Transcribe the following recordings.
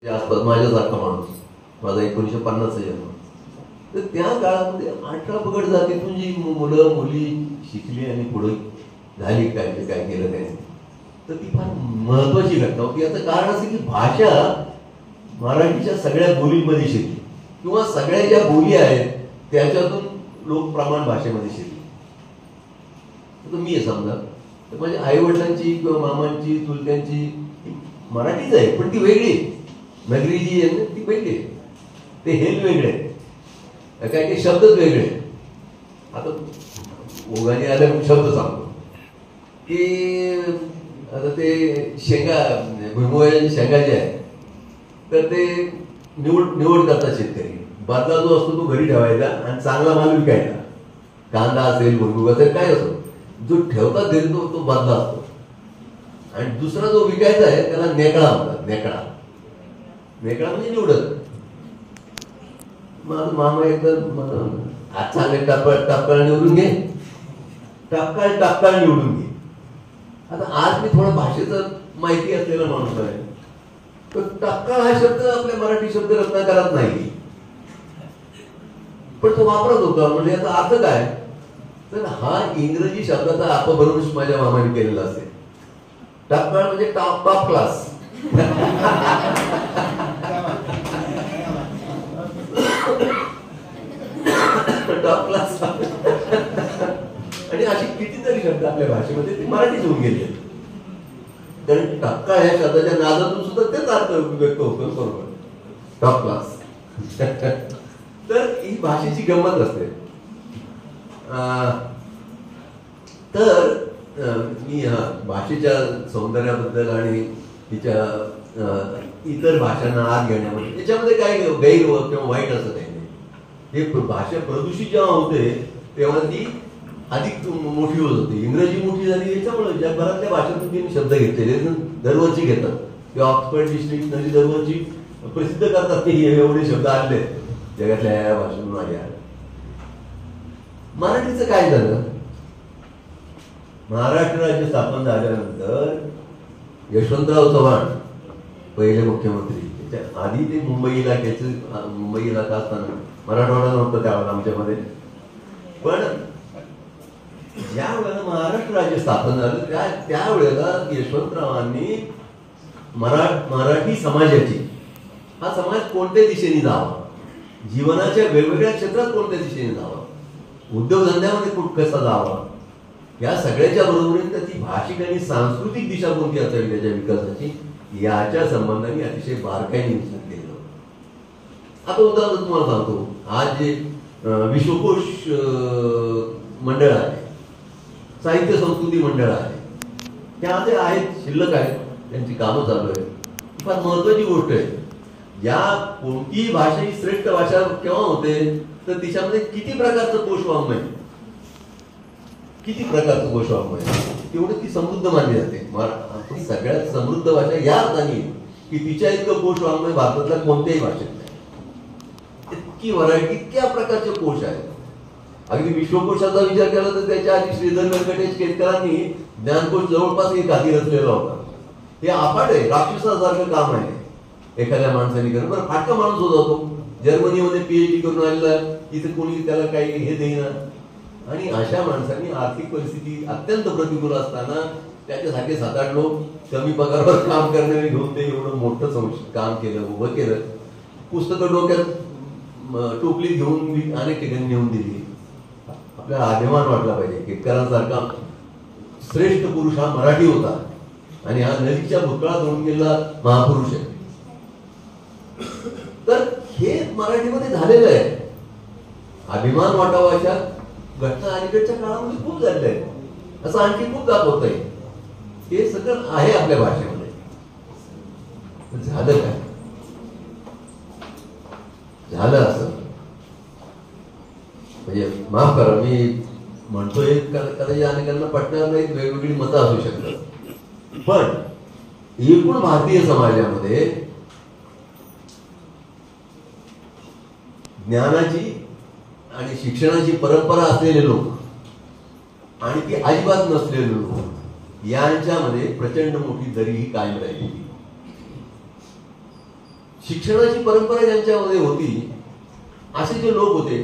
आसपास माझ्यासारखा माणूस, माझा 1950चा जन्म. तर त्या काळामध्ये 18 पगड जातीतून जी मुलं मुली शिकली आणि पुढे झाली, काय केलं त्याने, तर ती फार महत्वाची घटना होती. याचं कारण असं की भाषा मराठीच्या सगळ्या बोलींमध्ये शिकली, किंवा सगळ्या ज्या बोली आहेत त्याच्यातून लोक प्रमाण भाषेमध्ये शिकले. तर मी हे समजा, तर माझ्या आईवडिलांची किंवा मामांची चुलत्यांची मराठीच आहे, पण ती वेगळी आहे. नगरी जी आहे ना ती वेगळी आहे, ते हेल वेगळे, काय काही शब्दच वेगळे. आता ओघाने आले शब्द सांगतो की आता ते शेंगा, भुईमुगाच्या शेंगा जे आहे तर ते निवड करतात शेतकरी. बादला जो असतो तो घरी ठेवायचा आणि चांगला माल विकायचा. कांदा असेल, भुईमुग असेल, काय असो, जो ठेवतात घरी तो बादला असतो. आणि दुसरा जो विकायचा आहे त्याला नेकळा म्हणतात. नेकळा म्हणजे निवडत. माझं मामा एकदम आज चांगले टापकाळ निवडून घे, टापकाळ निवडून घे. आता आज मी थोडं भाषेचं माहिती असलेला माणूस आहे, तर टापकाळ हा शब्द आपल्या मराठी शब्द रत्नाकरात नाही, पण तो वापरत होता. म्हणजे याचा अर्थ काय, तर हा इंग्रजी शब्दाचा अपभ्रंश माझ्या मामाने केलेला असेल. टापकाळ म्हणजे टॉप क्लास. Top class. आणि अशी कितीतरी शब्द आपल्या भाषेमध्ये ते मराठीच होऊन गेले. कारण टापकाळ ह्या शब्दाच्या नादातून सुद्धा तेच अर्थ व्यक्त होतो, बरोबर, टॉप क्लास. तर ही भाषेची गंमत असते. तर मी भाषेच्या सौंदर्याबद्दल आणि तिच्या इतर भाषांना आत घेण्यामध्ये त्याच्यामध्ये काय गैर किंवा वाईट असं काही नाही. हे भाषा प्रदूषित जेव्हा होते तेव्हा ती अधिक मोठी होत होती. इंग्रजी मोठी झाली याच्यामुळे जगभरातल्या भाषेतून त्यांनी शब्द घेतलेले दरवर्षी घेतात, किंवा ऑक्सफर्ड डिक्शनरी दरवर्षी प्रसिद्ध करतात की एवढे शब्द आणले जगातल्या या भाषेतून आले. मराठीचं काय झालं, महाराष्ट्र राज्य स्थापन झाल्यानंतर यशवंतराव चव्हाण पहिले मुख्यमंत्री, त्याच्या आधी ते मुंबई इलाका असताना मराठवाडा नव्हतं त्यावेळेला आमच्यामध्ये, पण ज्या वेळेला महाराष्ट्र राज्य स्थापन झालं त्यावेळेला यशवंतरावांनी मराठी समाजाची, हा समाज कोणत्या दिशेने जावा, जीवनाच्या वेगवेगळ्या क्षेत्रात कोणत्या दिशेने जावा, उद्योगधंद्यामध्ये कसा जावा, या सगळ्याच्या बरोबरीने त्याची भाषिक आणि सांस्कृतिक दिशा कोणती असावी त्याच्या विकासाची, याच्या संबंधाने अतिशय बारकाईने विचार केलेला होता. आता उदाहरण तुम्हाला सांगतो, आज जे विश्वकोश मंडळ आहे, साहित्य संस्कृती मंडळ आहे, त्यामध्ये आहेत, शिल्लक आहेत, त्यांची कामं चालू आहेत. फार महत्वाची गोष्ट आहे. या कोणतीही भाषा ही श्रेष्ठ भाषा केव्हा होते, तर तिच्यामध्ये किती प्रकारचं कोशवाङ्मय, तेवढं ती समृद्ध मानली जाते. आपली सगळ्यात समृद्ध भाषा या अर्थाने की तिच्या इतकं कोशवाङ्मय भारतातल्या कोणत्याही भाषेत नाही. इतकी व्हरायटी, इतक्या प्रकारचे कोश आहेत. अगदी विश्वकोशाचा विचार केला तर त्याच्या आधी श्रीधर व्यंकटेश केतकरांनी ज्ञानकोश जवळपास एक हाती रचलेला होता. हे अफाट आहे, राक्षसासारखं काम आहे एखाद्या माणसाने करणं. बरं, फाटका माणूस होता तो, जर्मनीमध्ये PhD करून आलेला, इथे कोणी त्याला काही हे देईना. आणि अशा माणसांनी आर्थिक परिस्थिती अत्यंत प्रतिकूल असताना त्याच्यासाठी 7-8 लोक कमी पगारावर काम करणारे घेऊन ते एवढं मोठं काम केलं, उभं केलं. पुस्तकं डोक्यात टोपलीत घेऊन अनेक ठिकाणी नेऊन दिली. आपल्याला अभिमान वाटला पाहिजे, केतकरांसारखा श्रेष्ठ पुरुष हा मराठी होता आणि हा नदीच्या भूतकाळात होऊन गेलेला महापुरुष आहे. तर हे मराठीमध्ये झालेलं आहे. अभिमान वाटावा अशा घटना अलीकडच्या काळामध्ये खूप झालेल्या आहेत. असं आणखी खूप दाखवत आहे. हे सगळं आहे आपल्या भाषेमध्ये. झालं काय, झालं असं म्हणजे माफ करा, मी म्हणतोय कदाचित अनेकांना पटणार नाही, वेगवेगळी मतं असू शकतात, पण एकूण भारतीय समाजामध्ये ज्ञानाची आणि शिक्षणाची परंपरा असलेले लोक आणि ती अजिबात नसलेले लोक यांच्यामध्ये प्रचंड मोठी दरी ही कायम राहिलेली. शिक्षणाची परंपरा ज्यांच्यामध्ये होती असे जे लोक होते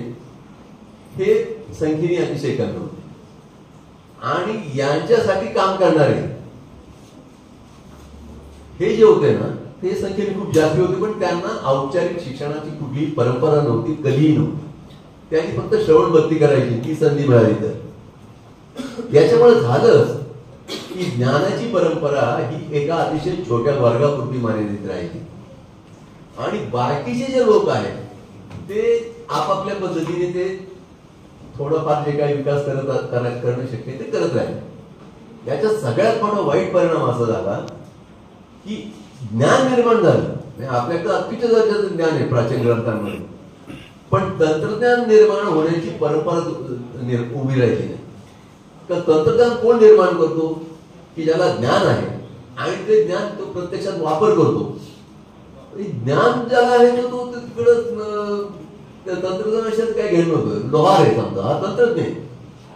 हे संख्येने अतिशय कमी होते. आणि यांच्यासाठी काम करणारे हे जे होते ना ते संख्येने खूप जास्त होते, पण त्यांना औपचारिक शिक्षणाची कुठलीही परंपरा नव्हती, कधीही नव्हती. त्यांनी फक्त श्रवण भक्ती करायची, ती संधी मिळाली तर. याच्यामुळे झालंच की ज्ञानाची परंपरा ही एका अतिशय छोट्या वर्गापुरती मर्यादित राहिली. आणि बाकीचे जे लोक आहेत ते आपापल्या पद्धतीने ते थोडंफार जे काही विकास करणं शक्य ते करत राहिले. याचा सगळ्यात मोठा वाईट परिणाम असा झाला की ज्ञान निर्माण झालं. आपल्याकडे अत्युच्च दर्जाचं ज्ञान आहे प्राचीन ग्रंथांमध्ये, पण तंत्रज्ञान निर्माण होण्याची परंपरा उभी राहिली नाही. तर तंत्रज्ञान कोण निर्माण करतो की ज्याला ज्ञान आहे आणि ते ज्ञान तो प्रत्यक्षात वापर करतो. ज्ञान ज्याला आहे तो तिकडं तंत्रज्ञानाशी काय घेणं नव्हतं. लोहार आहे समजा, हा तंत्रज्ञ आहे.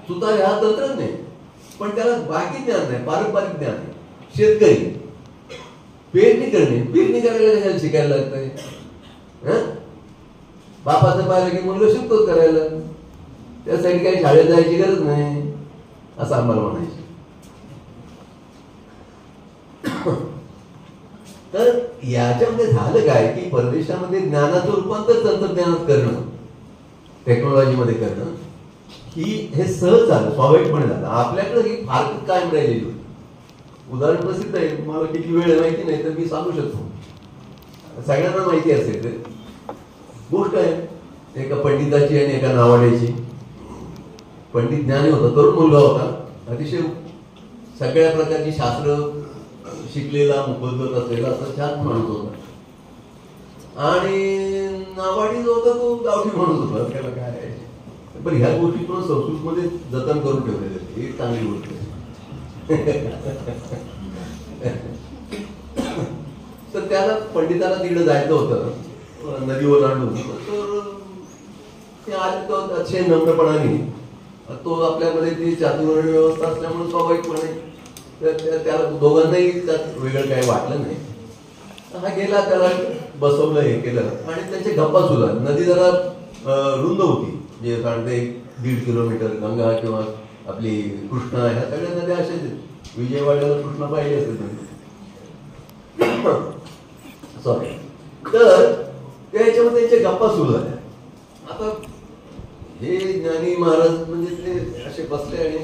सुतार आहे, हा तंत्रज्ञ आहे, पण त्याला बाकी ज्ञान नाही, पारंपरिक ज्ञान आहे. शेतकरी पेरणी करायला कशाला शिकायला लागतंय? बापाचं पाहिलं की मुलगा शिकतोच करायला, त्यासाठी काही शाळेत जायची गरज नाही असं आम्हाला म्हणायचं. तर याच्यामध्ये झालं काय की परदेशामध्ये ज्ञानाचं रूपांतर तंत्रज्ञानात करणं, टेक्नॉलॉजीमध्ये करणं हे सहज झालं, स्वाभाविकपणे झालं. आपल्याकडे ही फारकत कायम राहिलेली होती. उदाहरण प्रसिद्ध आहे, मला किती वेळ माहिती नाही तर मी सांगू शकतो, सगळ्यांना माहिती असेल. तर गोष्ट आहे एका पंडिताची आणि एका नावाड्याची. पंडित ज्ञानी होता, तरुण मुलगा होता, अतिशय सगळ्या प्रकारची शास्त्र शिकलेला, मुखोद्गत असलेला असा छान माणूस होता. आणि नावाडी जो होता तो गावठी माणूस होता. त्याला काय आहे, पण ह्या गोष्टी पण संस्कृतमध्ये जतन करून ठेवलेले, ही चांगली गोष्ट आहे. तर त्याला पंडिताला तिकडे जायचं होतं नदी ओलांडून. तर ते आले तो अतिशय नम्रपणाने, तो आपल्यामध्ये ती चातुर्वर्ण व्यवस्था असल्यामुळे स्वाभाविकपणे त्याला दोघांनाही त्यात वेगळं काही वाटलं नाही. हा गेला, त्याला बसवलं, हे केलं आणि त्यांचे गप्पा सुरू झाले. नदी जरा रुंद होती, जे साडे 1.5 किलोमीटर. गंगा किंवा आपली कृष्णा, ह्या सगळ्या नद्या अशाच. विजयवाड्याला कृष्णा पाहिजे असेल तुम्ही, सॉरी. तर त्याच्यामध्ये त्यांच्या गप्पा सुरू झाल्या. आता हे ज्ञानी महाराज म्हणजे ते असे बसले आणि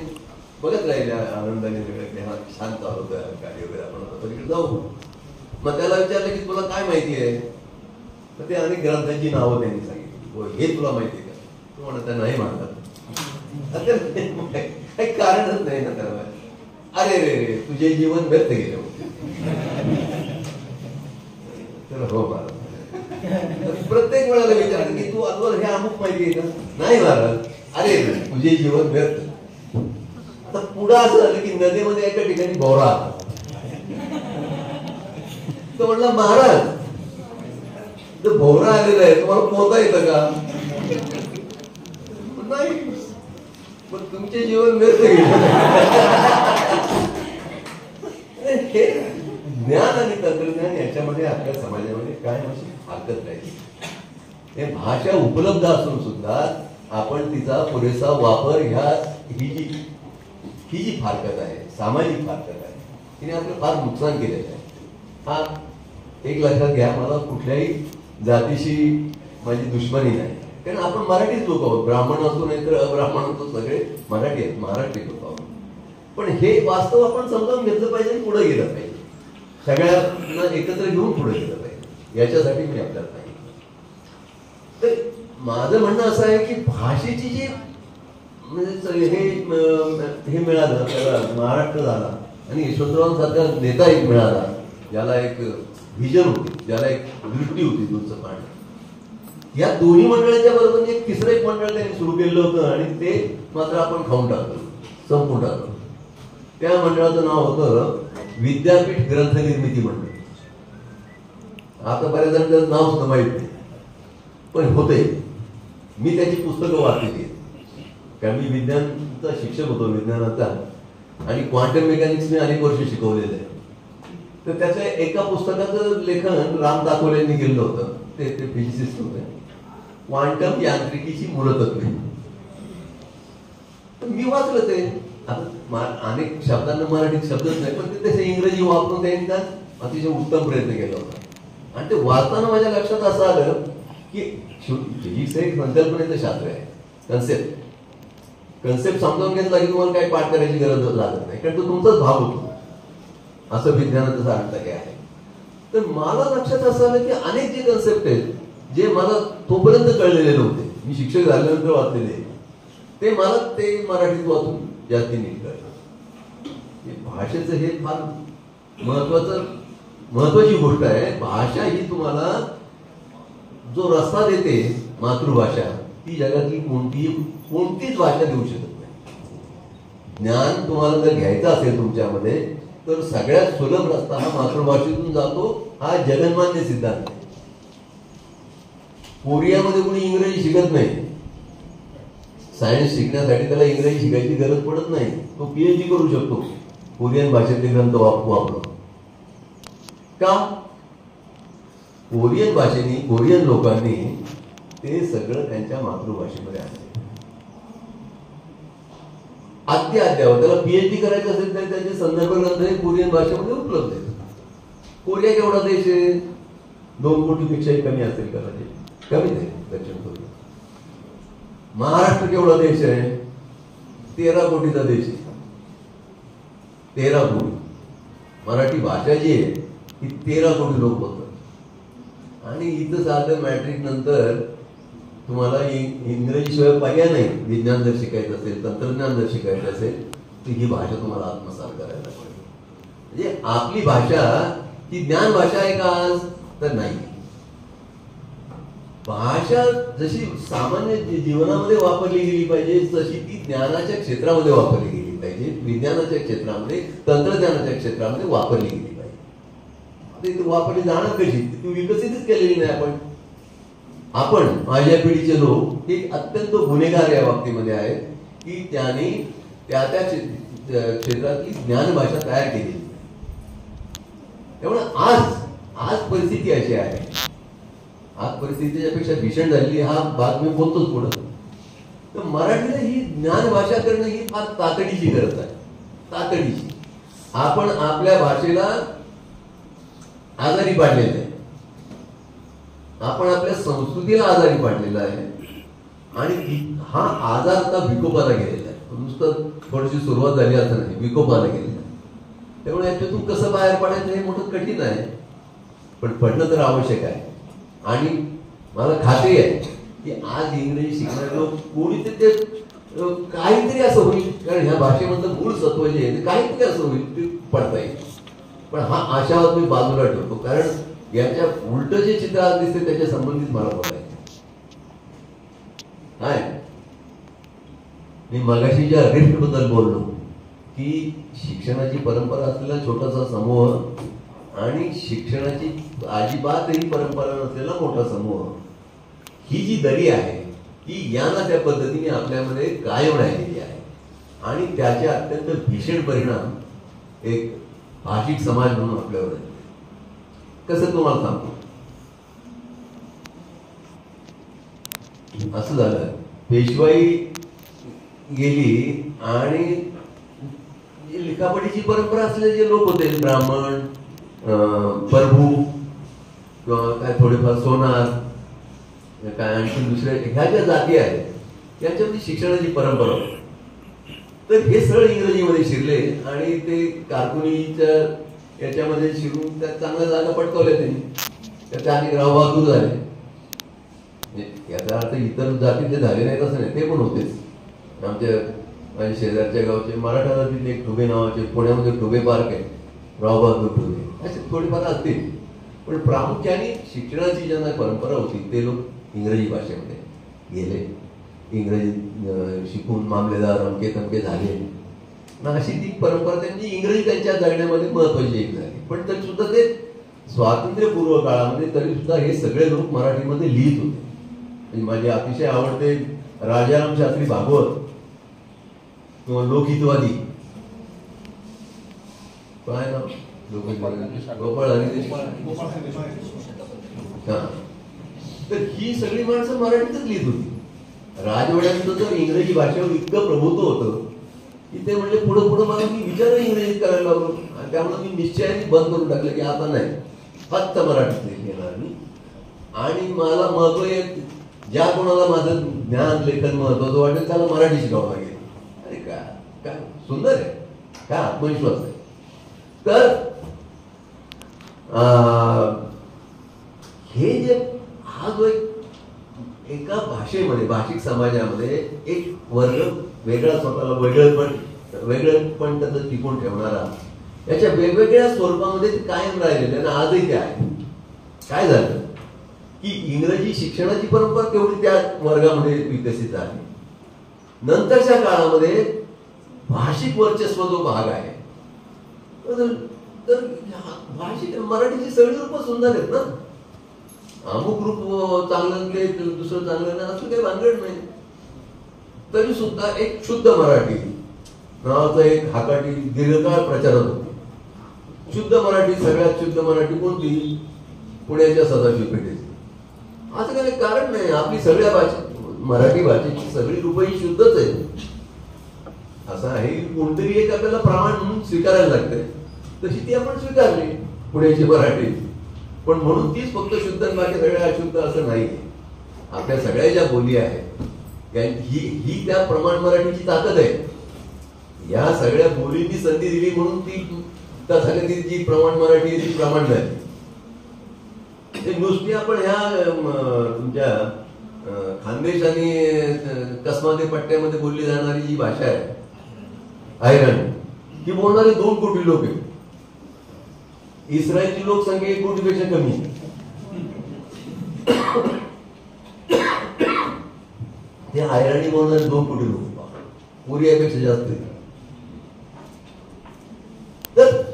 बघत राहिले आनंदाने सगळे, हा छान चालू होतं कार्य वगैरे, आपण आता पलीकडे जाऊ. मग त्याला विचारलं की तुला काय माहिती आहे? तर ते अनेक ग्रंथांची नावं त्यांनी सांगितली. हे तुला माहिती आहे का? तो म्हणत नाही म्हणतात. काही कारणच नाही ना त्याला. अरे रे रे, तुझे जीवन व्यर्थ गेले होते. तर हो महाराज. प्रत्येक वेळेला विचारलं की तू अगोदर हे अमुक माहिती आहे का? नाही महाराज. अरे रे, तुझे जीवन व्यर्थ. आता पुढं असं झालं की नदीमध्ये एका ठिकाणी भोवरा आला. तो म्हणला महाराज, तर भोवरा आलेला आहे, तुम्हाला पोहता येतं का? नाही. पण तुमचे जीवन व्यर्थ गेले. हे ज्ञान आणि तंत्रज्ञान याच्यामध्ये आपल्या समाजामध्ये काय अशी फारकत राहिली. हे भाषा उपलब्ध असून सुद्धा आपण तिचा पुरेसा वापर ही जी फारकत आहे, सामाजिक फारकत आहे, तिने आपलं फार नुकसान केलेलं आहे. हा एक लक्षात घ्या, मला कुठल्याही जातीशी माझी दुश्मनी नाही, कारण आपण मराठीच लोक आहोत. ब्राह्मण असतो नाही तर अब्राह्मण असतो, सगळे मराठी आहेत, महाराष्ट्रीय लोक आहोत. पण हे वास्तव आपण समजावून घेतलं पाहिजे आणि पुढे गेलं पाहिजे, सगळ्यांना एकत्र घेऊन पुढे गेलं पाहिजे. याच्यासाठी मी आपल्याला सांगितलं. तर माझं म्हणणं असं आहे की भाषेची जी म्हणजे हे मिळालं, त्याला महाराष्ट्र झाला आणि यशवंतरावांसारखा नेता एक मिळाला, ज्याला एक व्हिजन होती, ज्याला एक दृष्टी होती दूरचं पाणी. या दोन्ही मंडळाच्या बरोबर एक तिसरं एक मंडळ त्यांनी सुरू केलं होतं आणि ते मात्र आपण खाऊन टाकलं, संपून टाकलं. त्या मंडळाचं नाव होतं विद्यापीठ ग्रंथ निर्मिती मंडळ. आता बऱ्याच जण त्याचं नाव सुद्धा माहित नाही, पण होते. मी त्याची पुस्तकं वाचलेली आहेत, कारण मी विज्ञानचा शिक्षक होतो, विज्ञानाचा, आणि क्वांटम मेकॅनिक्स मी अनेक वर्ष शिकवलेलं आहे. तर त्याच्या एका पुस्तकाचं लेखन राम दाखवलेंनी केलं होतं. ते फिजिसिस्ट होते. क्वांटम यांत्रिकीची मूलतत्वे. मी वाचलं ते. आता अनेक शब्दांना मराठीत शब्दच नाही, पण ते तसे इंग्रजी वापरून त्यांनी अतिशय उत्तम प्रयत्न केला होता. आणि ते वाचताना माझ्या लक्षात असं आलं की फिजिक्स हे संकल्पनेचं शास्त्र आहे. कन्सेप्ट समजावून घेतला की तुम्हाला काही पाठ करायची गरज लागत नाही, कारण तो तुमचाच भाग होतो. असं विज्ञानाचा सार्थ काय आहे. तर मला लक्षात असं आलं की अनेक जे कन्सेप्ट आहेत जे मला तोपर्यंत कळलेले नव्हते, मी शिक्षक झाल्यानंतर वाचलेले, ते मला ते मराठीत वाचून जास्ती नीट कळलं. भाषेचं हे फार महत्वाची गोष्ट आहे. भाषा ही तुम्हाला जो रस्ता देते, मातृभाषा, ती जगातली कोणतीच भाषा देऊ शकत नाही. ज्ञान तुम्हाला जर घ्यायचं असेल तुमच्यामध्ये, तर सगळ्यात सुलभ रस्ता हा मातृभाषेतून जातो. हा जगन्मान्य सिद्धांत आहे. कोरियामध्ये कोणी इंग्रजी शिकत नाही. सायन्स शिकण्यासाठी त्याला इंग्रजी शिकायची गरज पडत नाही. तो PhD करू शकतो कोरियन भाषेतले ग्रंथ वापरून. का? कोरियन भाषेने, कोरियन लोकांनी ते सगळं त्यांच्या मातृभाषेमध्ये आणले. अद्यावत त्याला PhD करायचं असेल तर त्यांचे संदर्भ ग्रंथ हे कोरियन भाषेमध्ये उपलब्ध आहेत. कोरिया केवढा देश आहे? 2 कोटीपेक्षाही कमी असेल कदाचित, कमीच आहे दक्षिण कोरिया. महाराष्ट्र केवढा देश आहे? 13 कोटीचा देश आहे. 13 कोटी. मराठी भाषा जी आहे ती 13 कोटी लोक बोलतात. आणि इथं साधं मॅट्रिक नंतर तुम्हाला इंग्रजी शिवाय पर्याय नाही. विज्ञान जर शिकायचं असेल, तंत्रज्ञान जर शिकायचं असेल, तर ही भाषा तुम्हाला आत्मसात करायला पाहिजे. म्हणजे आपली भाषा ही ज्ञान भाषा आहे का आज? तर नाही. भाषा जशी सामान्य जीवनामध्ये वापरली गेली पाहिजे, तशी ती ज्ञानाच्या क्षेत्रामध्ये वापरली गेली पाहिजे, विज्ञानाच्या क्षेत्रामध्ये, तंत्रज्ञानाच्या क्षेत्रामध्ये वापरली गेली पाहिजे. ती वापरली जाणार कशी? ती विकसितच केलेली नाही. आपण माझ्या पिढीचे लोक हे अत्यंत गुन्हेगार या बाबतीमध्ये आहेत की त्यांनी त्या क्षेत्रातली ज्ञान भाषा तयार केली. त्यामुळे आज परिस्थिती अशी आहे. आज परिस्थितीच्या पेक्षा भीषण झालेली, हा भाग मी बोलतोच पुढं. तर मराठीला ही ज्ञान भाषा करणं ही फार तातडीची गरज आहे. तातडीची. आपण आपल्या भाषेला आजारी पाडलेलं आहे. आपण आपल्या संस्कृतीला आजारी पाडलेला आहे. आणि हा आजार आता विकोपाला गेलेला आहे. नुसतं थोडीशी सुरुवात झाली असं नाही, विकोपाला गेलेला आहे. त्यामुळे याच्यातून कसं बाहेर पडायचं हे मोठं कठीण आहे, पण पडणं तर आवश्यक आहे. आणि मला खात्री आहे की आज इंग्रजी शिकणारे लोक कोणीतरी ते काहीतरी असं होईल, कारण ह्या भाषेमधलं मूळ सत्व जे आहे ते काहीतरी असं होईल ते पडता येईल. पण हा आशावाद मी बाजूला ठेवतो, कारण याच्या उलट जे चित्र आज दिसते त्याच्या संबंधित मला बोलायचं आहे. मी मगाशी ज्या रिफ्ट बद्दल बोललो की शिक्षणाची परंपरा असलेला छोटासा समूह आणि शिक्षणाची अजिबातही परंपरा नसलेला मोठा समूह, ही जी दरी आहे ती याला त्या पद्धतीने आपल्यामध्ये कायम राहिलेली आहे. आणि त्याचे अत्यंत भीषण परिणाम एक भाषिक समाज म्हणून आपल्यावर आहे. कसं तुम्हाला सांगतो. असं झालं, पेशवाई गेली आणि लिखापडीची परंपरा असलेले जे लोक होते, ब्राह्मण, प्रभू किंवा काय थोडेफार सोनार, काय आणखी दुसऱ्या ह्या ज्या जाती आहेत यांच्यामध्ये शिक्षणाची परंपरा होती. तर हे सरळ इंग्रजीमध्ये शिरले आणि ते कारकुनीच्या याच्यामध्ये शिरून त्या चांगल्या जागा पटकवल्या त्यांनी. त्याचे अनेक रावबहादूर झाले. याचा अर्थ इतर जातीतले झाले नाहीत असं नाही, ते पण होतेच. माझ्या शेजारच्या गावचे मराठा जातीतले एक ठुबे नावाचे, पुण्यामध्ये ठुबे पार्क आहे, रावबहादूर ठुबे, असे थोडेफार असतील. पण प्रामुख्याने शिक्षणाची ज्यांना परंपरा होती ते लोक इंग्रजी भाषेमध्ये गेले. इंग्रजी शिकून मामलेदार अमके तमके झाले. अशी ती परंपरा त्यांची इंग्रजी त्यांच्या जगण्यामध्ये महत्वाची एक झाली. पण तरी सुद्धा ते स्वातंत्र्यपूर्व काळामध्ये तरी सुद्धा हे सगळे लोक मराठीमध्ये लिहित होते. माझे अतिशय आवडते राजाराम शास्त्री भागवत किंवा लोकहितवादी, काय ना गोपाळ हरी हा. तर ही सगळी माणसं मराठीतच लिहित होती. राजवाड्यांचं तर इंग्रजी भाषेवर इतकं प्रभुत्व होतं की ते म्हणजे पुढं पुढं मला मी विचार इंग्रजीत करायला लागलो. आणि त्यामुळे मी निश्चयाने बंद करून टाकलं की आता नाही, फक्त मराठीत घेणार मी. आणि मला महत्व ज्या कोणाला माझं ज्ञान लेखन महत्वाचं वाटेल त्याला मराठी शिकावं लागेल. अरे काय काय सुंदर आहे, काय आत्मविश्वास आहे. तर हे जे हा जो एका भाषेमध्ये भाषिक समाजामध्ये एक वर्ग वेगळा स्वतःला वेगळेपण त्याचं टिकून ठेवणारा याच्या वेगवेगळ्या स्वरूपामध्ये ते कायम राहिलेले आणि आजही ते आहे. काय झालं की इंग्रजी शिक्षणाची परंपरा तेवढी त्या वर्गामध्ये विकसित झाली. नंतरच्या काळामध्ये भाषिक वर्चस्व जो भाग आहे तर भाषिक मराठीची सगळी रूप सुंदर आहेत ना. अमुक रूप चांगलं दुसरं चांगलं नाही असं काही भानगड नाही. तरी सुद्धा एक शुद्ध मराठी नावाचं एक हाकाटी दीर्घकाळ प्रचारात होती. शुद्ध मराठी, सगळ्यात शुद्ध मराठी कोणती? पुण्याच्या सदाशिव पेठेची. असं काही कारण नाही. आपली सगळ्या मराठी भाषेची सगळी रूप ही शुद्धच आहे. असं आहे कोणतरी एक आपल्याला प्रमाण म्हणून स्वीकारायला लागते. तशी ती आपण स्वीकारली पुण्याची मराठी. पण म्हणून तीच फक्त शुद्ध बाकी सगळ्या अशुद्ध असं नाही. आपल्या सगळ्या ज्या बोली आहेत ही त्या प्रमाण मराठीची ताकद आहे. या सगळ्या बोलींनी संधी दिली म्हणून ती जी प्रमाण मराठी आहे ती प्रमाण झाली. नुसती आपण ह्या तुमच्या खानदेश आणि कसमादे पट्ट्यामध्ये बोलली जाणारी जी भाषा आहे आयरन, ही बोलणारे 2 कोटी लोक आहेत. इस्रायलची लोकसंख्या 1 कोटीपेक्षा कमी आहे. ते आयराणी बोलणारे 2 कोटी लोक, कोरियापेक्षा जास्त आहे. तर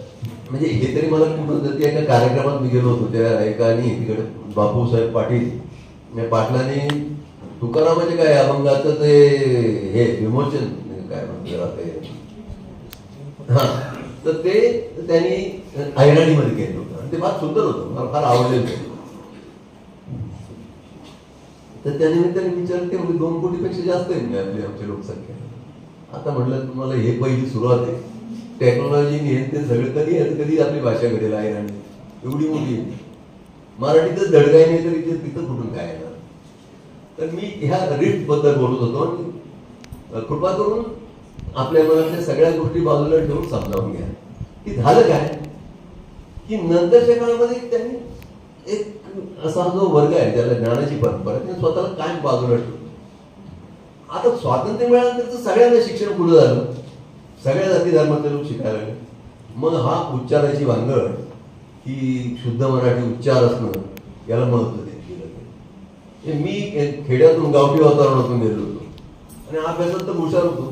म्हणजे हे तरी मला कुठं एका कार्यक्रमात मी गेलो होतो त्या एकाने तिकडे बापूसाहेब पाटील पाटलांनी तुकारामाचे काय अभंगाचं ते हे विमोचन काय म्हणते हा, तर ते त्यांनी आयराणीमध्ये केलं होतं आणि ते फार सुंदर होतं, मला फार आवडलेलं होतं. तर त्यानिमित्ताने विचारलं ते म्हणजे 2 कोटीपेक्षा जास्त आहे आपली आमची लोकसंख्या. आता म्हटलं तुम्हाला हे पहिली सुरुवात आहे. टेक्नॉलॉजी ते सगळं कधी आपली भाषा घडेल आयराणी एवढी मोठी मराठीतच धडकाय नाही तर इथे तिथं कुठून काय येणार. तर मी ह्या रिफ्ट बद्दल बोलत होतो आणि कृपा करून आपल्या मनातल्या सगळ्या गोष्टी बाजूला ठेवून समजावून घ्या की झालं काय की नंतरच्या काळामध्ये त्यांनी एक असा जो वर्ग आहे ज्याला ज्ञानाची परंपरा त्यांनी स्वतःला काय बाजूला ठेवलं. आता स्वातंत्र्य मिळाल्यानंतर सगळ्यांना शिक्षण पुढे झालं, सगळ्या जाती धर्माचे लोक शिकायला लागले. मग हा उच्चाराची भानगड की शुद्ध मराठी उच्चार असणं याला महत्व दिलं. मी खेड्यातून गावठी वातावरणातून गेलो होतो आणि अभ्यासात तर हुशार होतो.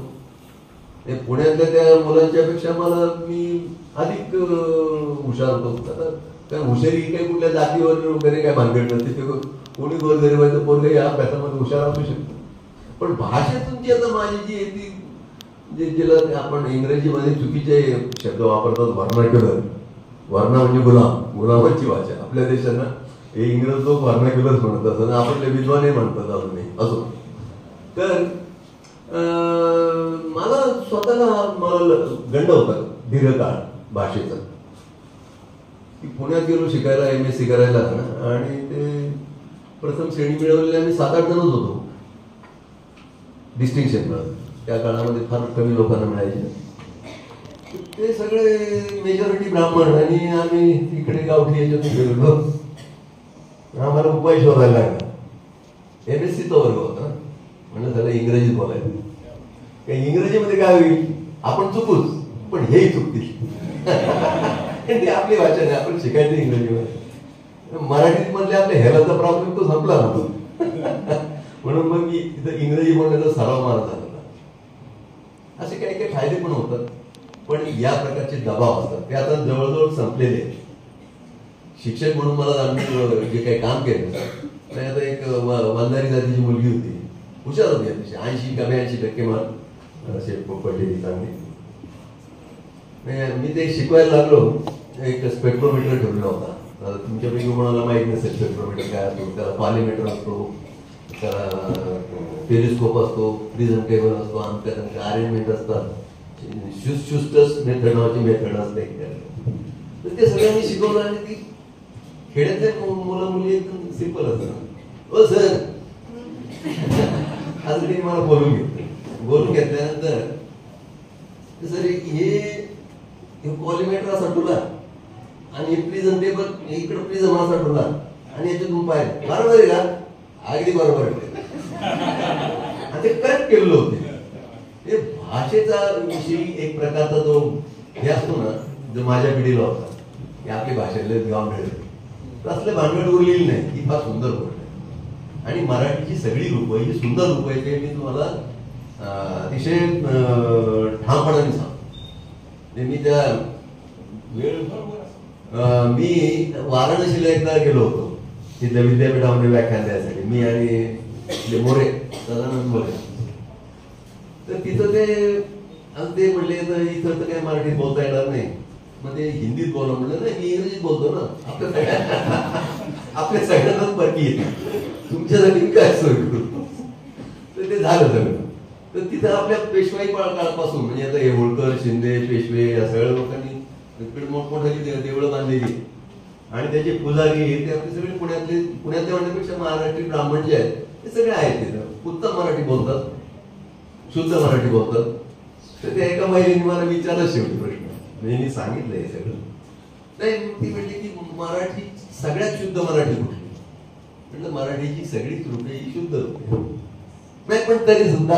ते पुण्यातल्या त्या मुलांच्या पेक्षा मी अधिक हुशार होतो. कारण हुशारी काही कुठल्या जातीवर वगैरे काय भानगड नसते. ते कोणी गोरगरिबाचं पोरगे या अभ्यासामध्ये हुशार असू शकतो. पण भाषेतून जी आता माझी जी आहे ती जिला आपण इंग्रजीमध्ये चुकीचे शब्द वापरतात, व्हर्नाक्युलर. वर्णा म्हणजे गुलामांची भाषा. आपल्या देशानं हे इंग्रज लोक व्हर्नाक्युलर म्हणत असतात, आपले विद्वानही म्हणतात अजूनही असो. तर मला स्वतःला गंड होता दीर्घकाळ भाषेचा की पुण्यात गेलो शिकायला MSc करायला आणि ते प्रथम श्रेणी मिळवलेले आम्ही 7-8 जणच होतो डिस्टिंक्शन मिळवलं. त्या काळामध्ये फार कमी लोकांना मिळायचे. ते सगळे मेजॉरिटी ब्राह्मण आणि आम्ही इकडे गावठी याच्यातून गेलो. आम्हाला उपाय शोधायला लागला. MScचा वर्ग होता म्हणजे झालं इंग्रजीत बोलायचं. इंग्रजीमध्ये काय होईल आपण चुकूच पण हेही चुकतील. ते आपली भाषा नाही, आपण शिकायचं इंग्रजीमध्ये. मराठीत मधले आपल्या हेलाचा प्रॉब्लेम तो संपला ना. म्हणून मग मी तिथं इंग्रजी बोलण्याचा सराव मारा झाला. असे काही काही फायदे पण होतात पण या प्रकारचे दबाव असतात ते आता जवळजवळ संपलेले. शिक्षक म्हणून मला जाणून जे काही काम केलं नाही. आता एक वंजारी जातीची मुलगी होती, हुशार होती, 80-82% मार्क असे पडलेली चांगली. मी ते शिकवायला लागलो एक स्पेक्ट्रोमीटर ठेवलेला होता. तुमच्यापैकी कोणाला माहित नसेल स्पेक्ट्रोमीटर काय असतो. त्याला कॉलिमीटर असतो, त्याला टेलिस्कोप असतो, प्रिझम टेबल असतो, आमच्या अरेंजमेंट असतात. शुस्टस मेथड नावाची मेथड असते. तर ते सगळ्यांनी शिकवलं आणि ती खेड्यातले मुलं मुली एकदम सिंपल असतात. ओ सर असं ते मला बोलून घेतल्यानंतर सर हे कॉलिमेटर असा ठुला आणि प्रिझम टेबल इकडे प्रिझम असा ठुला आणि याच्यातून पाहिजे बरोबर आहे का? अगदी बरोबर आहे. आणि ते करेक्ट केलेलं होते. हे भाषेचा विषयी एक प्रकारचा जो हे असतो ना, जो माझ्या पिढीला होता की आपली भाषेतले गावंढळ असले भांडवल उरलेली नाही. ही फार सुंदर गोष्ट आहे. आणि मराठीची सगळी रूपं ही सुंदर रूपं आहे. ते मी तुम्हाला अतिशय ठामपणाने सांगतो. मी त्या मी वाराणसीला एकदा गेलो होतो तिथल्या विद्यापीठामध्ये व्याख्यान द्यायसाठी, मी आणि मोरे सदानंद मोरे. तर तिथं ते म्हणले तर इथं तर काही मराठीत बोलता येणार नाही, मग ते हिंदीत बोला म्हणलं. नाही, मी इंग्रजीत बोलतो ना. आपल्या सगळ्यांनाच परकी येते, तुमच्यासाठी मी काय सोय करू. तर ते झालं सगळं. तर तिथं आपल्या पेशवाई काळापासून म्हणजे आता हे होळकर, शिंदे, पेशवे या सगळ्या लोकांनी इकडे मोठमोठाली देवळं बांधलेली आणि त्याचे पुजारी हे ते आपले सगळे पुण्यातले म्हणण्यापेक्षा महाराष्ट्री ब्राह्मण जे आहेत ते सगळे आहेत तिथं. उत्तम मराठी बोलतात, शुद्ध मराठी बोलतात. तर त्या एका महिलेने मला विचारलं शेवटी प्रश्न, म्हणजे मी सांगितलं हे सगळं. नाही, ती म्हणली की मराठी सगळ्यात शुद्ध मराठी कुठली? म्हटलं मराठीची सगळीच रूपे ही शुद्ध रूपे. नाही पण तरी सुद्धा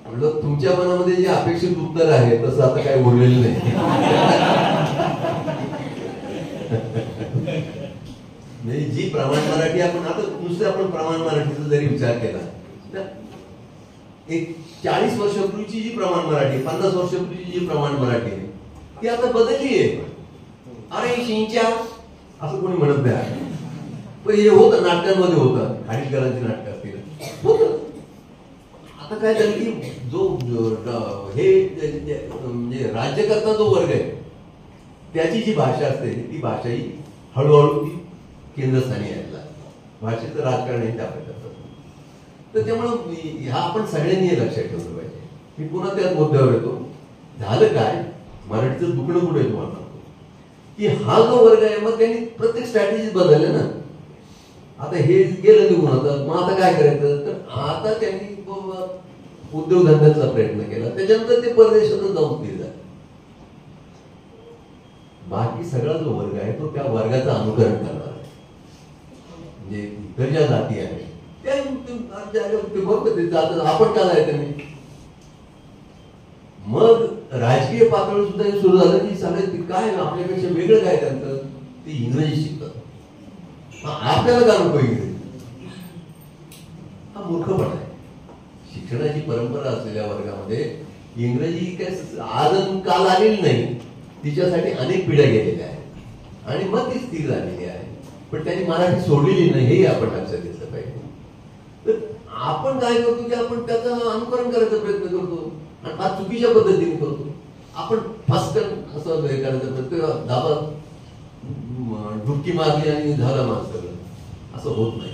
म्हटलं तुमच्या मनामध्ये जे अपेक्षित उत्तर आहे तसं आता काही उरलेलं नाही. म्हणजे जी प्रमाण मराठी आपण आता नुसतं आपण प्रमाण मराठीचा जरी विचार केला, एक 40 वर्षापूर्वीची जी प्रमाण मराठी, 50 वर्षापूर्वीची जी प्रमाण मराठी आहे ती आता बदलली आहे. अरे शिंच्या असं कोणी म्हणत नाही. पण हे होतं नाटकांमध्ये, होतं खाडीलकरांची नाटकं असतील होतं. आता काय झालं की जो हे म्हणजे राज्यकर्ता जो वर्ग आहे त्याची जी भाषा असते ती भाषा ही हळूहळू ती केंद्रस्थानी यायला लागली. भाषेचं राजकारण हे त्या प्रकारचं. तर त्यामुळं ह्या आपण सगळ्यांनी हे लक्षात ठेवलं पाहिजे. मी पुन्हा त्याच मुद्द्यावर येतो. झालं काय, मराठीचं दुखणं कुठे तुम्हाला सांगतो की हा जो वर्ग आहे मग त्यांनी प्रत्येक स्ट्रॅटेजी बदलले ना. आता हे गेलं निघून होतं, मग आता काय करायचं? तर आता त्यांनी उद्योगधंद्याचा प्रयत्न केला. त्याच्यानंतर ते परदेशातून जाऊन दिले. बाकी सगळा जो वर्ग आहे तो त्या वर्गाचं अनुकरण करणार आहे. म्हणजे इतर ज्या जाती आहेत आपण का जायचं नाही. मग राजकीय पातळी सुद्धा हे सुरू झालं की सगळे काय आपल्यापेक्षा वेगळं काय त्यांचं, ते इंग्रजी शिकतात. आपल्याला का नको इंग्रजी? हा मूर्खपणा आहे. शिक्षणाची परंपरा असलेल्या वर्गामध्ये इंग्रजी काय आज काल आलेली नाही, तिच्यासाठी अनेक पिढ्या गेलेल्या आहेत आणि मग ती स्थिर झालेली आहे. पण त्यांनी मराठी सोडलेली नाही, हे आपण लक्षात घेतलं पाहिजे. तर आपण काय करतो की आपण त्याचं अनुकरण करायचा प्रयत्न करतो आणि फार चुकीच्या पद्धतीने करतो. आपण फास्टन असं हे करायचं प्रत्येक धाबा डुबकी मारली आणि झालं माणसं, असं होत नाही.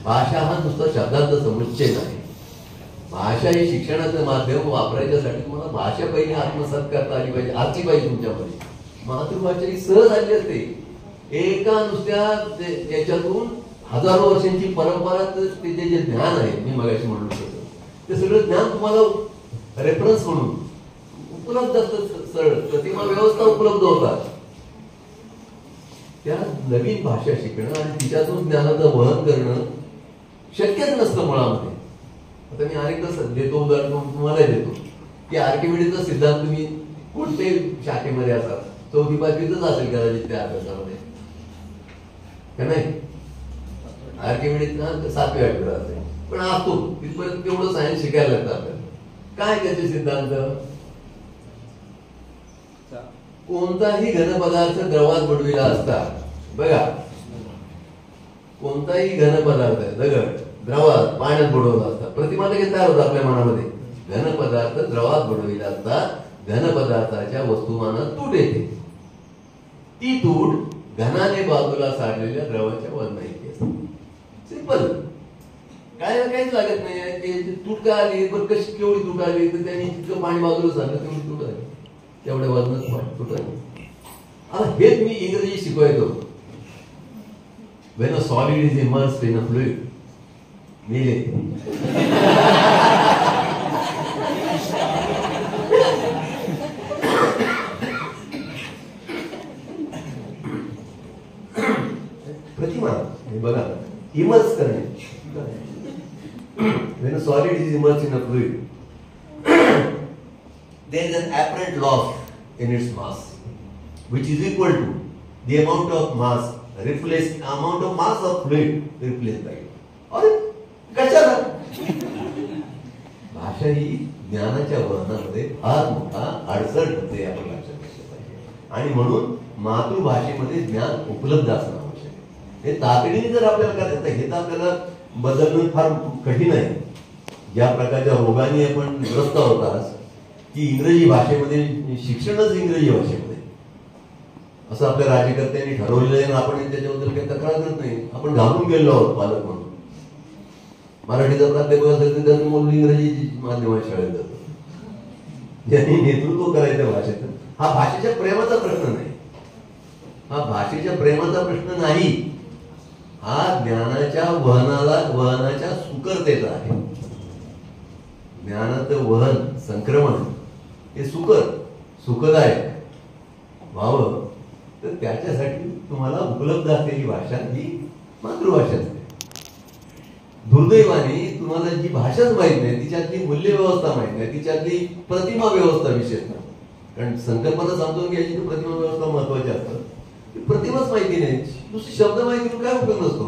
भाषा हा नुसता शब्दांचा समुच्चय नाही. भाषा ही शिक्षणाचं माध्यम वापरायच्यासाठी तुम्हाला भाषा पहिली आत्मसात करता आली पाहिजे, आली पाहिजे तुमच्यामध्ये. मातृभाषा ही सहज आली असते. एका नुसत्या याच्यातून हजारो वर्षांची परंपरा, त्याचे जे ज्ञान आहे मी मगाशी म्हणलो तसं, ते सगळं ज्ञान तुम्हाला रेफरन्स म्हणून उपलब्ध असतं. सरळ प्रतिमा व्यवस्था उपलब्ध होतात. त्या नवीन भाषा शिकणं आणि तिच्यातून ज्ञानाचं वहन करणं शक्यच नसतं मुळामध्ये. आता मी अनेकदा देतो उदाहरण तुम्हाला देतो की आर्किमिडीजचा सिद्धांत तुम्ही कोणत्याही शाखेमध्ये असाल, 4थी 5वीतच असेल कदाचित त्या अभ्यासामध्ये, का नाही? आर्किमिडीजचा 7वी 8वीला असेल, पण असतो तिथपर्यंत तेवढं सायन्स शिकायला लागतं आपल्याला. काय त्याचे सिद्धांत? कोणताही घनपदार्थ द्रवात बुडविला असता, बघा कोणताही घनपदार्थ दगड द्रवात पाण्यात बुडवला असता, प्रतिमा लगेच तयार होता आपल्या मनामध्ये. घनपदार्थ द्रवात बुडविला असता घनपदार्थाच्या वस्तुमानात तूट येते. ती तूट घनाने बाजूला साठलेल्या द्रवाच्या वजना इतकी असते. सिंपल, काय ना काहीच लागत नाही. तूट का आली, पण कशी केवढी तूट आली, तर त्यांनी जितकं पाणी बाजूला साठलं तेवढी तूट आली, तेवढ्या वजनात तूट आली. आता हेच मी इंग्रजी शिकवायचो. When a solid is immersed in a fluid, मेले. प्रतिमा हे बघा, इमर्स करणे. When a solid is immersed in a fluid, there is an apparent loss in its mass, which is equal to the amount of mass of fluid replaced by it. अरे कशाला? भाषा ही ज्ञानाच्या वहनामध्ये फार मोठा अडचण होते, आपण लक्षात घेतलं पाहिजे. आणि म्हणून मातृभाषेमध्ये ज्ञान उपलब्ध असणं आवश्यक आहे. हे तातडीने जर आपल्याला करायचं, हे तर आपल्याला बदलणं फार कठीण आहे. ज्या प्रकारच्या रोगाने आपण ग्रस्त होतात की इंग्रजी भाषेमध्ये शिक्षणच इंग्रजी भाषेमध्ये, असं आपल्या राज्यकर्त्यांनी ठरवलेलं आहे. आपण त्याच्याबद्दल काही तक्रार करत नाही. आपण घाबरून गेलो आहोत पालक म्हणून. मराठीचा प्राध्यापक असेल तर त्याचं मुलं इंग्रजी माध्यमात शाळेत जातो. ज्यांनी नेतृत्व करायचं भाषेचं, हा भाषेच्या प्रेमाचा प्रश्न नाही. हा भाषेच्या प्रेमाचा प्रश्न नाही, हा ज्ञानाच्या वहनाच्या सुकरतेचा आहे. ज्ञानाचं वहन, संक्रमण हे सुखदायक व्हावं, तर त्याच्यासाठी तुम्हाला उपलब्ध असलेली भाषा ही मातृभाषा असते. दुर्दैवाने तुम्हाला जी भाषाच माहित नाही, तिच्यातली मूल्य व्यवस्था माहित नाही, तिच्यातली प्रतिमा व्यवस्था विशेष नाही. कारण संकल्पना समजून घ्यायची तर प्रतिमा व्यवस्था महत्वाची असतात. प्रतिमाच माहिती नाही, दुसरी शब्द माहिती करून काय उपयोग नसतो.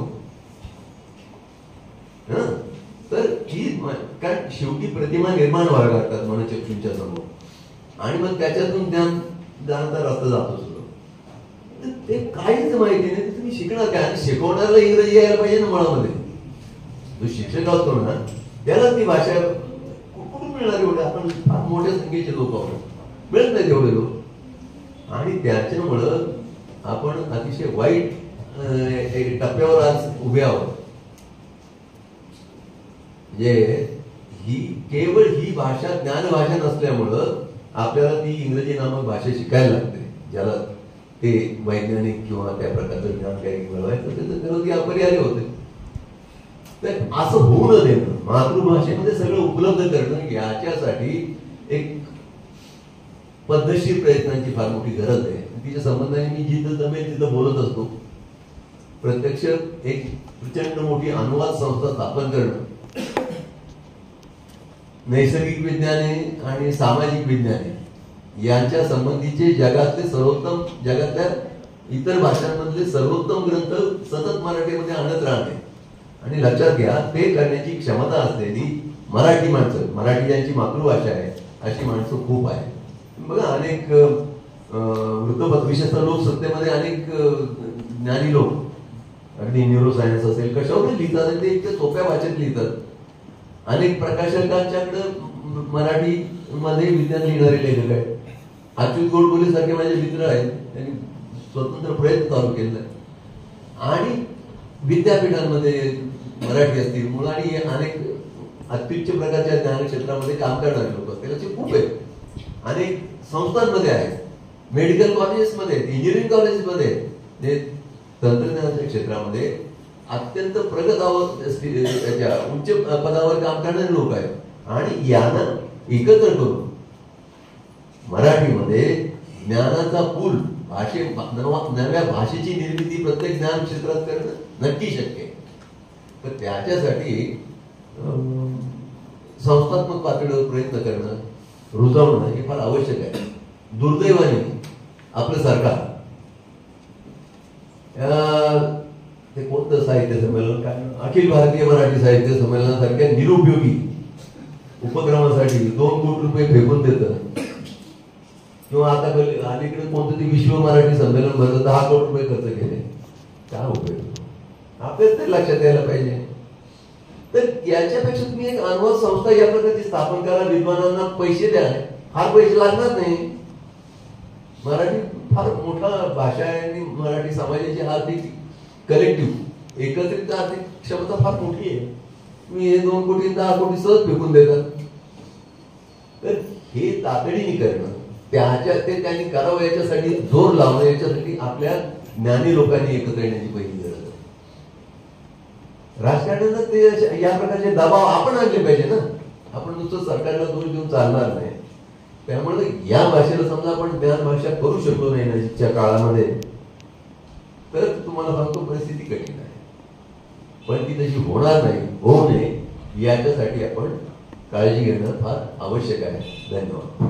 तर ही, कारण शेवटी प्रतिमा निर्माण व्हाव्या लागतात मनचक्षूंच्या समोर, आणि मग त्याच्यातून ज्ञानाचा रस्ता जातो सुद्धा. ते काहीच माहिती नाही, तुम्ही शिकणार काय? आणि शिकवणाऱ्याला इंग्रजी यायला पाहिजे ना मुळामध्ये. जो शिक्षक असतो ना, त्याला ती भाषा कुठून मिळणार? एवढे आपण फार मोठ्या संख्येचे लोक आहोत, मिळत नाही तेवढे लोक. आणि त्याच्यामुळं आपण अतिशय वाईट टप्प्यावर आज उभे आहोत. म्हणजे केवळ ही भाषा ज्ञानभाषा नसल्यामुळं आपल्याला ती इंग्रजी नामक भाषा शिकायला लागते. ज्याला ते वैज्ञानिक किंवा त्या प्रकारचं ज्ञान काही मिळवायचं त्याचं त्याला अपरिहार्य होते. तर असं होऊ न देणं, मातृभाषेमध्ये सगळं उपलब्ध करणं, याच्यासाठी एक पद्धतशीर प्रयत्नांची फार मोठी गरज आहे. तिच्या संबंधाने मी जिथं जमेल तिथं बोलत असतो. प्रत्यक्ष एक प्रचंड मोठी अनुवाद संस्था स्थापन करणं, नैसर्गिक विज्ञाने आणि सामाजिक विज्ञाने यांच्या संबंधीचे जगातल्या इतर भाषांमधले सर्वोत्तम ग्रंथ सतत मराठीमध्ये आणत राहणे. आणि लक्षात घ्या, ते करण्याची क्षमता असलेली मराठी माणसं, मराठी ज्यांची मातृभाषा आहे अशी माणसं खूप आहेत. बघा, अनेक वृत्तपत्र, विशेषतः लोकसत्तेमध्ये अनेक ज्ञानी लोक, अगदी न्यूरोसायन्स असेल, कशावर लिहितात, ते इतक्या सोप्या भाषेत लिहितात. अनेक प्रकाशकांच्याकडे मराठीमध्ये विज्ञान लिहिणारे लेखक आहेत. अच्युत गोडबोले सारखे माझे मित्र आहेत, त्यांनी स्वतंत्र प्रयत्न चालू केला. आणि विद्यापीठांमध्ये मराठी असतील, मुलांनी अनेक अत्युच्च प्रकारच्या ज्ञान क्षेत्रामध्ये काम करणारे लोक असतील असे खूप आहेत. अनेक संस्थांमध्ये आहेत, मेडिकल कॉलेजेसमध्ये, इंजिनिअरिंग कॉलेजेसमध्ये, जे तंत्रज्ञानाच्या क्षेत्रामध्ये अत्यंत प्रगत उच्च पदावर काम करणारे लोक आहेत. आणि यांना एकत्र करून मराठीमध्ये ज्ञानाचा पूल, नव्या भाषेची निर्मिती प्रत्येक ज्ञान क्षेत्रात करणं नक्की शक्य आहे. तर त्याच्यासाठी संस्थात्मक पातळीवर प्रयत्न करणं, रुजवणं हे फार आवश्यक आहे. दुर्दैवाने आपलं सरकार ते कोणतं साहित्य संमेलन, काय अखिल भारतीय मराठी साहित्य संमेलनासारख्या निरुपयोगी उपक्रमासाठी 2 कोटी रुपये फेकून देतं. किंवा आता अलीकडे कोणतं ते विश्व मराठी संमेलन भरलं, 10 कोटी रुपये खर्च केले. काय उपयोग? आपल्याच ते लक्षात यायला पाहिजे. तर याच्यापेक्षा तुम्ही एक अनुवाद संस्था या प्रकारची स्थापन करा, विद्वानांना पैसे द्या, फार पैसे लागणार नाही. मराठी फार मोठा भाषा आहे आणि मराठी समाजाची आर्थिक कलेक्टिव्ह एकत्रित आर्थिक क्षमता फार मोठी आहे. तुम्ही हे 2 कोटी 10 कोटी सहज फेकून देतात. तर हे तातडीने करणं, ते त्यांनी करावं याच्यासाठी जोर लावणं, याच्यासाठी आपल्या ज्ञानी लोकांनी एकत्र येण्याची पहिली गरज आहे. राजकारणानं ते या प्रकारचे दबाव आपण आणले पाहिजे ना. आपण नुसतं सरकारला दोष देऊन चालणार नाही. त्यामुळे या भाषेला समजा आपण ज्ञान भाषा करू शकलो नाही नजीकच्या काळामध्ये, तर तुम्हाला सांगतो परिस्थिती कठीण आहे. पण ती तशी होणार नाही, होऊ नये याच्यासाठी आपण काळजी घेणं फार आवश्यक आहे. धन्यवाद.